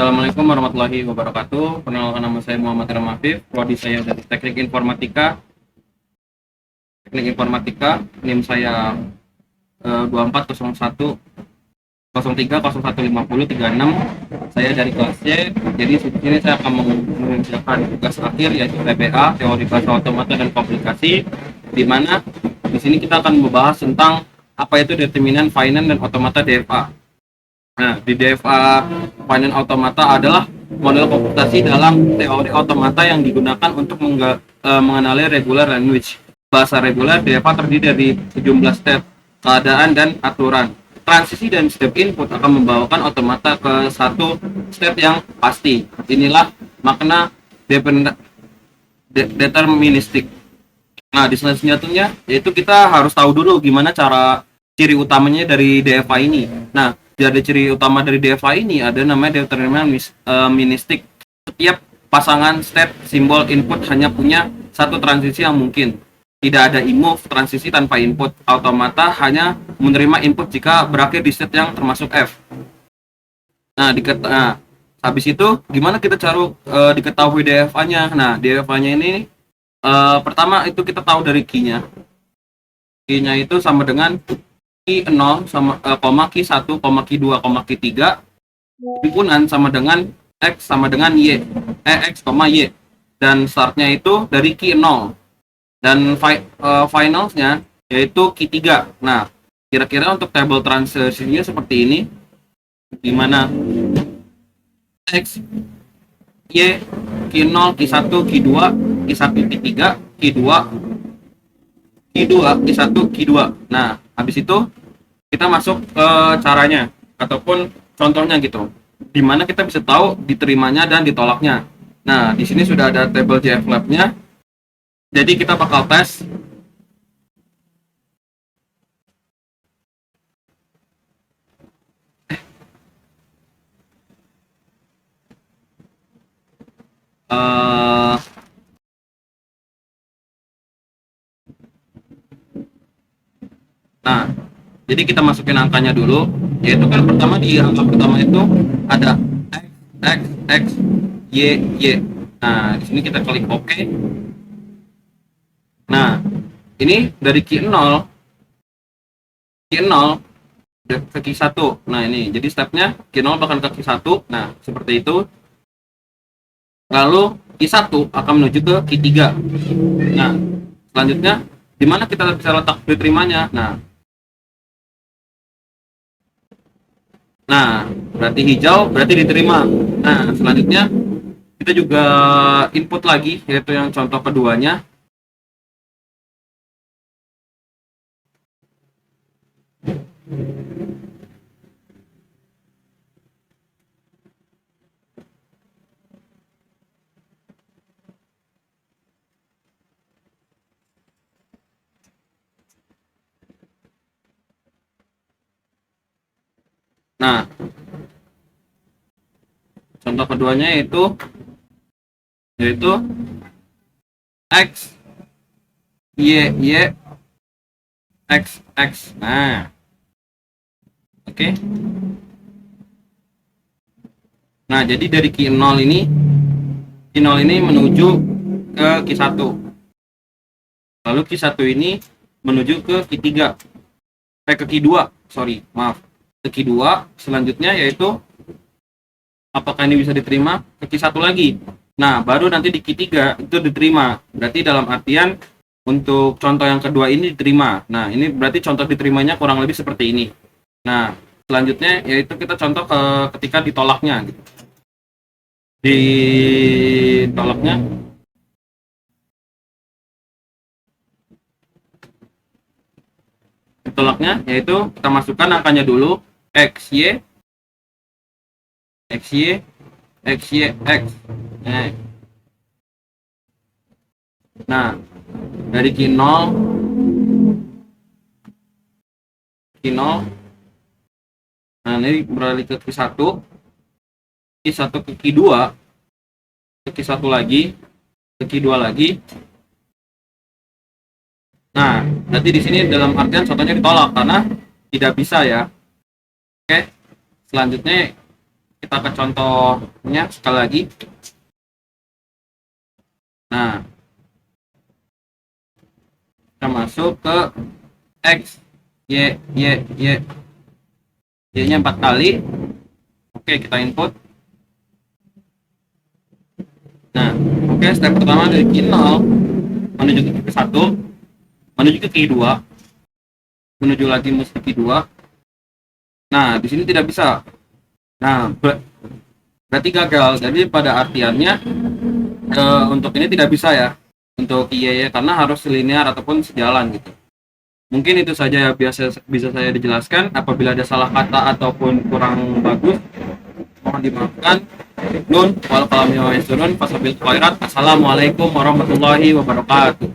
Assalamualaikum warahmatullahi wabarakatuh. Perkenalkan, nama saya Muhammad Ilham Afif, prodi saya dari Teknik Informatika. NIM saya 2401 03 0150 36. Saya dari kelas C. Jadi di sini saya akan mengerjakan tugas akhir yaitu TBA, teori bahasa otomata dan komplikasi, di mana di sini kita akan membahas tentang apa itu determinan finance dan otomata DFA. Nah, di DFA finance automata adalah model komputasi dalam teori otomata yang digunakan untuk mengenali regular language. Bahasa regular DFA terdiri dari 17 step, keadaan dan aturan. Transisi dan step input akan membawakan otomata ke satu step yang pasti. Inilah makna deterministik. Nah, di selanjutnya yaitu kita harus tahu dulu gimana cara ciri utamanya dari DFA ini. Nah, dari ciri utama dari DFA ini ada namanya deterministik. Setiap pasangan step simbol input hanya punya satu transisi yang mungkin. Tidak ada imove transisi tanpa input. Automata hanya menerima input jika berakhir di state yang termasuk F. Nah, habis itu gimana kita cara diketahui DFA-nya? Nah, DFA-nya ini pertama itu kita tahu dari key-nya. Key-nya itu sama dengan key 0 sama key 1, key 2, key 3. Himpunan sama dengan X sama dengan Y. X, Y. Dan startnya itu dari key 0. Dan finalsnya yaitu key 3. Nah, kira-kira untuk table transisinya seperti ini. Dimana X, Y, key 0, key 1, key 2, key 1, key 3, key 2, key 2, key 1, key 2. Nah, habis itu kita masuk ke caranya ataupun contohnya gitu. Dimana kita bisa tahu diterimanya dan ditolaknya. Nah, di sini sudah ada table JFLab-nya. Jadi kita bakal tes. Nah, jadi kita masukin angkanya dulu. Yaitu kan pertama di angka pertama itu ada X, X, Y, Y. Nah, di sini kita klik OK. Nah, ini dari key 0 ke key 1. Nah, ini jadi stepnya key 0 bahkan ke key 1. Nah, seperti itu. Lalu key 1 akan menuju ke key 3. Nah, selanjutnya di mana kita bisa letak diterimanya? Nah, berarti hijau berarti diterima. Nah, selanjutnya kita juga input lagi, yaitu yang contoh keduanya. Nah, contoh keduanya yaitu X, Y, Y, X, X. Nah, oke. Nah, jadi dari key 0 ini menuju ke key 1. Lalu key 1 ini menuju ke key 3. Ke key 2, sorry, maaf. Ke key 2, selanjutnya yaitu apakah ini bisa diterima ke key 1 lagi. Nah, baru nanti di key 3 itu diterima. Berarti dalam artian untuk contoh yang kedua ini diterima. Nah, ini berarti contoh diterimanya kurang lebih seperti ini. Nah, selanjutnya yaitu kita contoh ketika ditolaknya gitu. Ditolaknya yaitu kita masukkan angkanya dulu X, Y, X, Y, X, Y, X. Nah, dari key 0 nah ini beralih ke key 1 ke key 2 ke key 1 lagi ke key 2 lagi. Nah, berarti di sini dalam artian contohnya ditolak karena tidak bisa ya. Oke, selanjutnya Kita ke contohnya sekali lagi. Nah, kita masuk ke X, Y-nya 4 kali. Oke, kita input. Nah, oke, step pertama dari key 0 menuju ke key 1, menuju ke key 2, menuju lagi mesti key 2. Nah, di sini tidak bisa. Nah, berarti gagal. Jadi pada artiannya untuk ini tidak bisa ya. Untuk IY karena harus linear ataupun sejalan gitu. Mungkin itu saja ya bisa saya dijelaskan. Apabila ada salah kata ataupun kurang bagus, mohon dimaafkan. Nun wal kalam fasabil khairat. Assalamualaikum warahmatullahi wabarakatuh.